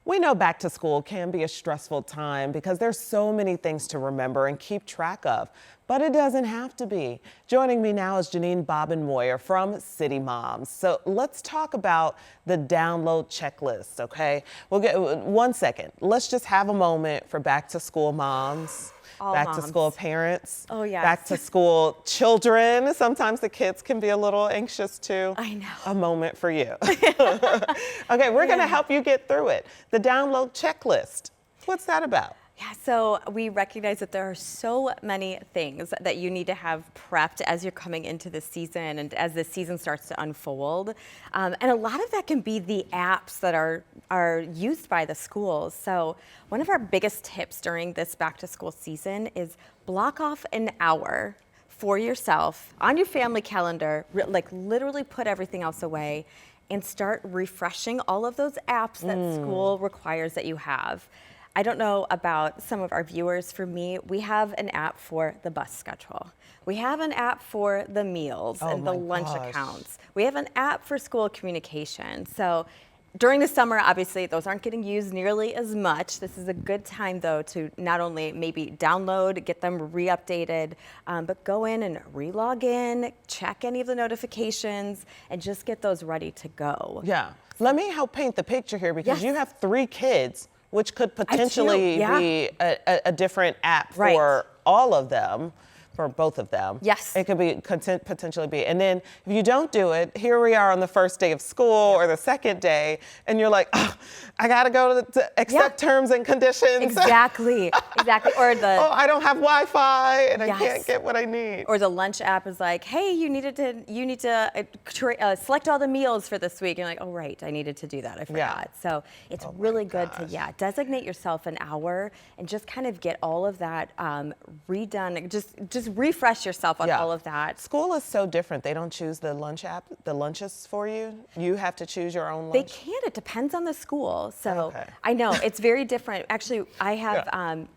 We know back to school can be a stressful time because there's so many things to remember and keep track of, but it doesn't have to be. Joining me now is Jeanine Bobenmoyer from City Moms. So let's talk about the download checklist, okay? We'll get 1 second. Let's just have a moment for back to school moms. All back moms. to school parents. Oh, yes. Back to school children. Sometimes the kids can be a little anxious too. I know. A moment for you. Okay, we're going to help you get through it. The download checklist. What's that about? Yeah, so we recognize that there are so many things that you need to have prepped as you're coming into the season and as the season starts to unfold. And a lot of that can be the apps that are used by the schools. So one of our biggest tips during this back to school season is block off an hour for yourself on your family calendar, like literally put everything else away and start refreshing all of those apps that school requires that you have. I don't know about some of our viewers. For me, we have an app for the bus schedule. We have an app for the meals and the lunch accounts. We have an app for school communication. So during the summer, obviously, those aren't getting used nearly as much. This is a good time, though, to not only maybe download, get them re-updated, but go in and re-log in, check any of the notifications, and just get those ready to go. Yeah. Let me help paint the picture here because you have 3 kids, which could potentially be a different app for all of them, for both of them. Yes. It could be potentially be. And then if you don't do it, here we are on the first day of school or the second day, and you're like, oh, I got to go to accept terms and conditions. Exactly. Exactly. Or the oh, I don't have Wi-Fi and I can't get what I need. Or the lunch app is like, hey, you need to select all the meals for this week. And you're like, oh, right, I needed to do that. I forgot. So it's really good to, designate yourself an hour and just kind of get all of that redone. Just refresh yourself on all of that. School is so different. They don't choose the lunch app, the lunches for you. You have to choose your own lunch. They can. It depends on the school. So I know it's very different. Actually, I have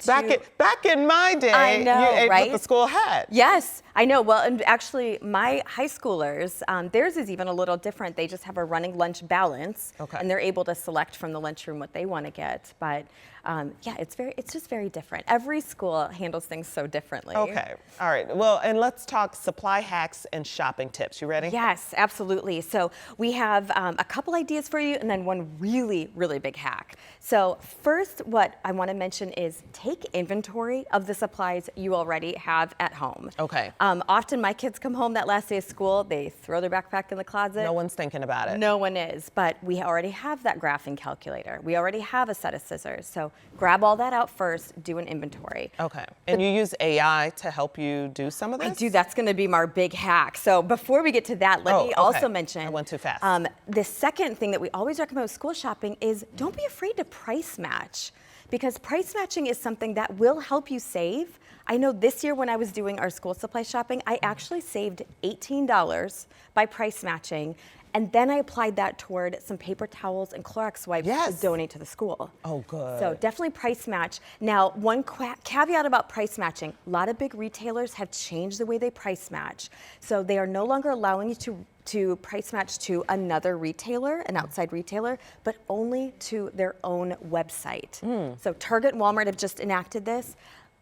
back in my day, I know, you ate right? what the school had. Yes, I know. Well, and actually, my high schoolers, theirs is even a little different. They just have a running lunch balance, and they're able to select from the lunchroom what they want to get. But it's just very different. Every school handles things so differently. Okay. All right. Well, and let's talk supply hacks and shopping tips. You ready? Yes, absolutely. So we have a couple ideas for you and then one really, really big hack. So first, what I want to mention is take inventory of the supplies you already have at home. Okay. Often my kids come home that last day of school, they throw their backpack in the closet. No one's thinking about it. No one is, but we already have that graphing calculator. We already have a set of scissors. So grab all that out first, do an inventory. Okay. And you use AI to help you do some of this? I do. That's going to be my big hack. So before we get to that, let me also mention. I went too fast. The second thing that we always recommend with school shopping is don't be afraid to price match, because price matching is something that will help you save. I know this year when I was doing our school supply shopping, I actually saved $18 by price matching. And then I applied that toward some paper towels and Clorox wipes to donate to the school. Oh, good. So definitely price match. Now, one caveat about price matching, a lot of big retailers have changed the way they price match. So they are no longer allowing you to price match to another retailer, an outside retailer, but only to their own website. So Target and Walmart have just enacted this,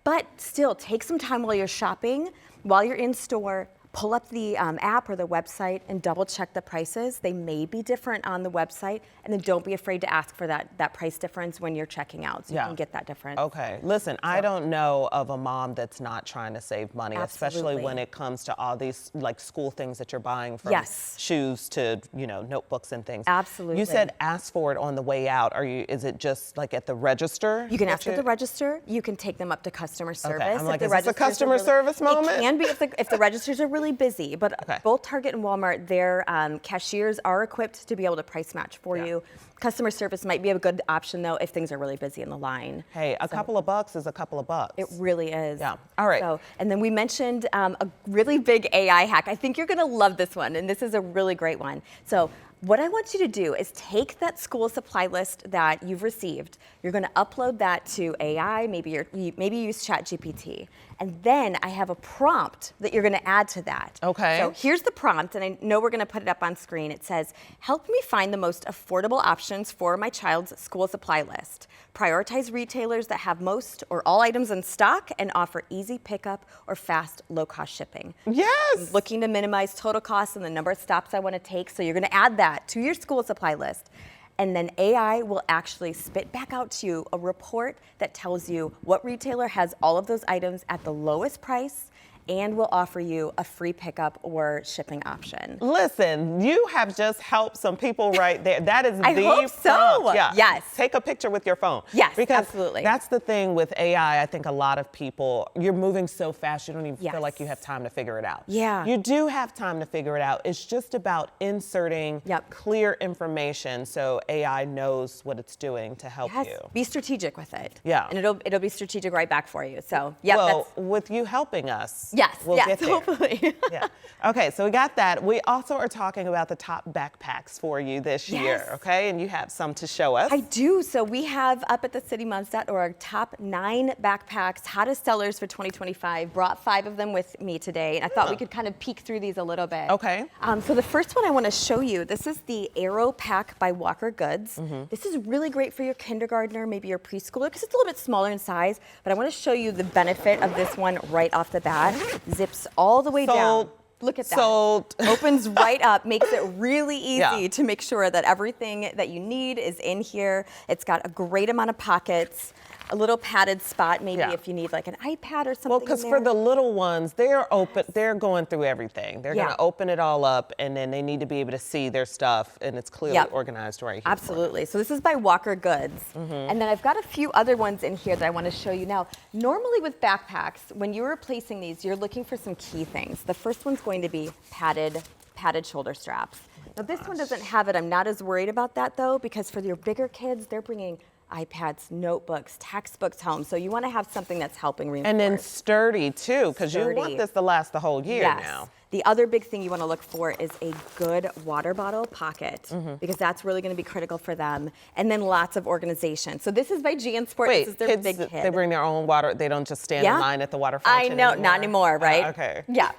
but still take some time while you're shopping, while you're in store, pull up the app or the website and double check the prices. They may be different on the website, and then don't be afraid to ask for that price difference when you're checking out, so you can get that difference. Okay, listen, I don't know of a mom that's not trying to save money, especially when it comes to all these like school things that you're buying, from shoes to notebooks and things. Absolutely. You said ask for it on the way out. Is it just like at the register? You can ask at the register. You can take them up to customer service. I'm like, is this a customer service moment? It can be if the registers are really busy, but both Target and Walmart, their cashiers are equipped to be able to price match for you. Customer service might be a good option, though, if things are really busy in the line. Hey, a couple of bucks is a couple of bucks. It really is. Yeah. All right. So, and then we mentioned a really big AI hack. I think you're going to love this one, and this is a really great one. So what I want you to do is take that school supply list that you've received. You're going to upload that to AI. Maybe you use ChatGPT, And then I have a prompt that you're gonna add to that. Okay. So here's the prompt, and I know we're gonna put it up on screen. It says, help me find the most affordable options for my child's school supply list. Prioritize retailers that have most or all items in stock and offer easy pickup or fast, low-cost shipping. Yes. Looking to minimize total costs and the number of stops I want to take. So you're going to add that to your school supply list. And then AI will actually spit back out to you a report that tells you what retailer has all of those items at the lowest price and will offer you a free pickup or shipping option. Listen, you have just helped some people right there. That is I the hope so. prompt. Yeah. Yes. Take a picture with your phone. Yes, because absolutely. That's the thing with AI. I think a lot of people, you're moving so fast, you don't even Yes. feel like you have time to figure it out. Yeah. You do have time to figure it out. It's just about inserting clear information so AI knows what it's doing to help you. Be strategic with it. Yeah. And it'll be strategic right back for you. So, yeah. Well, with you helping us. Yes, we'll yes, get there. hopefully. Yeah. Okay, so we got that. We also are talking about the top backpacks for you this year, okay? And you have some to show us. I do. So we have up at thecitymoms.org top 9 backpacks, hottest sellers for 2025. Brought 5 of them with me today, and I thought we could kind of peek through these a little bit. Okay. So the first one I want to show you, this is the Aero Pack by Walker Goods. This is really great for your kindergartner, maybe your preschooler, because it's a little bit smaller in size, but I want to show you the benefit of this one right off the bat. Zips all the way down. Look at that. Sold. Opens right up, makes it really easy to make sure that everything that you need is in here. It's got a great amount of pockets, a little padded spot maybe if you need like an iPad or something. Well, because for the little ones, they're open, they're going through everything. They're going to open it all up, and then they need to be able to see their stuff, and it's clearly organized right here. Absolutely. So this is by Walker Goods. And then I've got a few other ones in here that I want to show you now. Normally with backpacks, when you're replacing these, you're looking for some key things. The first one's going to be padded shoulder straps. Now this one doesn't have it. I'm not as worried about that though, because for your bigger kids, they're bringing iPads, notebooks, textbooks home. So you want to have something that's helping reinforce. And then sturdy too, because you want this to last the whole year now. The other big thing you want to look for is a good water bottle pocket, because that's really going to be critical for them. And then lots of organization. So this is by JanSport. Wait, this is their kids, big kid. they bring their own water. They don't just stand in line at the water fountain I know, anymore? not anymore, right? Okay. Yeah.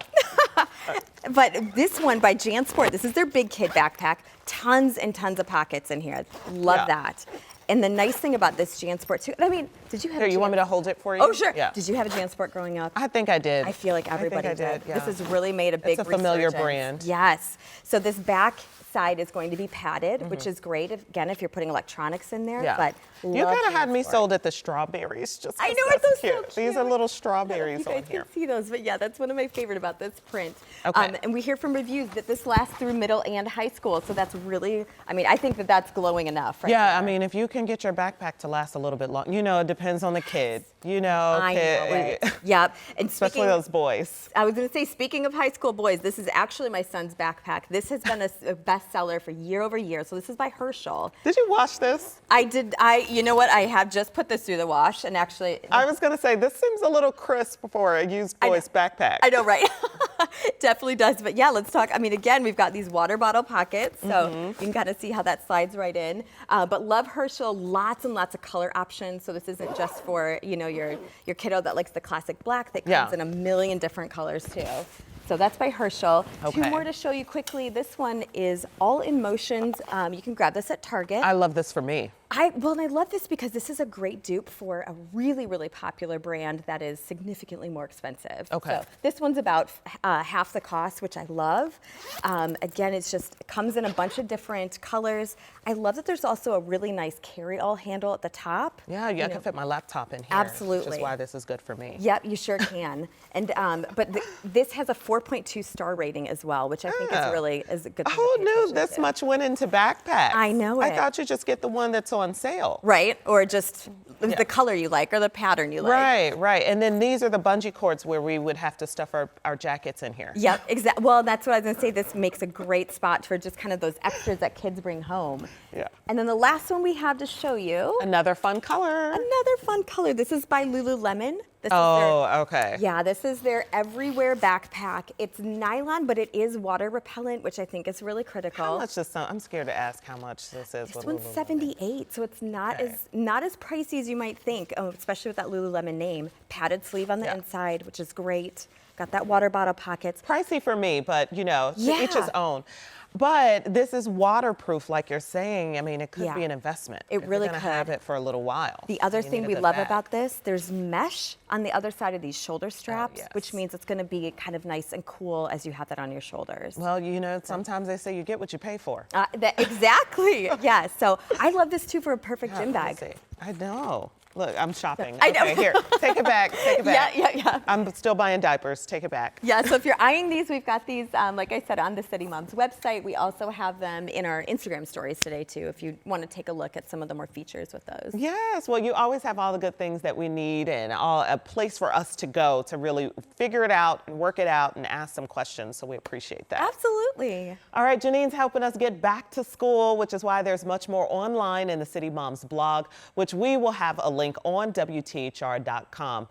But this one by JanSport, this is their big kid backpack. Tons and tons of pockets in here. Love that. And the nice thing about this JanSport too, I mean, did you have you want me to hold it for you? Oh, sure. Yeah. Did you have a JanSport growing up? I think I did. I feel like everybody I think I did. Yeah. This has really made a big It's a familiar resurgence. brand. Yes. So this back side is going to be padded, which is great, again, if you're putting electronics in there. But you kind of had me JanSport. sold at the strawberries. Just I know, that's it's so cute. cute. These are little strawberries You on guys here. can see those, but yeah, that's one of my favorite about this print. Okay. And we hear from reviews that this lasts through middle and high school, so that's really, I mean, I think that that's glowing enough, right? Yeah, there. I mean, if you can get your backpack to last a little bit long, you know, it depends on the kid. You know, I know it. Yep. And especially those boys. I was going to say, speaking of high school boys, this is actually my son's backpack. This has been a bestseller for year over year. So this is by Herschel. Did you wash this? I did. You know what? I have just put this through the wash, and actually, I was going to say, this seems a little crisp for a used boy's backpack. I know, right? Definitely does. But yeah, let's talk. I mean, again, we've got these water bottle pockets, so you can kind of see how that slides right in. But love Herschel, lots and lots of color options. So this isn't just for, you know, your kiddo that likes the classic black that comes in a million different colors too. So that's by Herschel. Okay. 2 more to show you quickly. This one is All in Motions. You can grab this at Target. I love this for me. And I love this because this is a great dupe for a really, really popular brand that is significantly more expensive. Okay. So this one's about half the cost, which I love. Again, it comes in a bunch of different colors. I love that there's also a really nice carry-all handle at the top. Yeah, I can fit my laptop in here. Absolutely. Which is why this is good for me. Yep, you sure can. And but this has a 4.2 star rating as well, which I think is really a good thing. Who knew this much went into backpacks? I know it. I thought you just get the one that's on sale. Right, or just the color you like or the pattern you like. Right, right. And then these are the bungee cords where we would have to stuff our jackets in here. Yep, exactly. Well, that's what I was going to say. This makes a great spot for just kind of those extras that kids bring home. Yeah. And then the last one we have to show you. Another fun color. Another fun color. This is by Lululemon. This okay. Yeah, this is their everywhere backpack. It's nylon, but it is water repellent, which I think is really critical. How much I'm scared to ask how much this is. This one's $78, so it's not as pricey as you might think, especially with that Lululemon name. Padded sleeve on the inside, which is great. Got that water bottle pockets. Pricey for me, but to each his own. But this is waterproof, like you're saying. I mean, it could be an investment. It really could. Have it for a little while. The other thing we love about this, there's mesh on the other side of these shoulder straps, which means it's going to be kind of nice and cool as you have that on your shoulders. Well, sometimes they say you get what you pay for. Exactly. Yeah. So I love this too for a perfect gym bag. I know. Look, I'm shopping. I know. Okay, here, take it back, take it back. Yeah. I'm still buying diapers, take it back. Yeah, so if you're eyeing these, we've got these, like I said, on the City Moms website. We also have them in our Instagram stories today, too, if you want to take a look at some of the more features with those. Yes, well, you always have all the good things that we need and a place for us to go to really figure it out and work it out and ask some questions, so we appreciate that. Absolutely. All right, Janine's helping us get back to school, which is why there's much more online in the City Moms blog, which we will have a link on WTHR.com.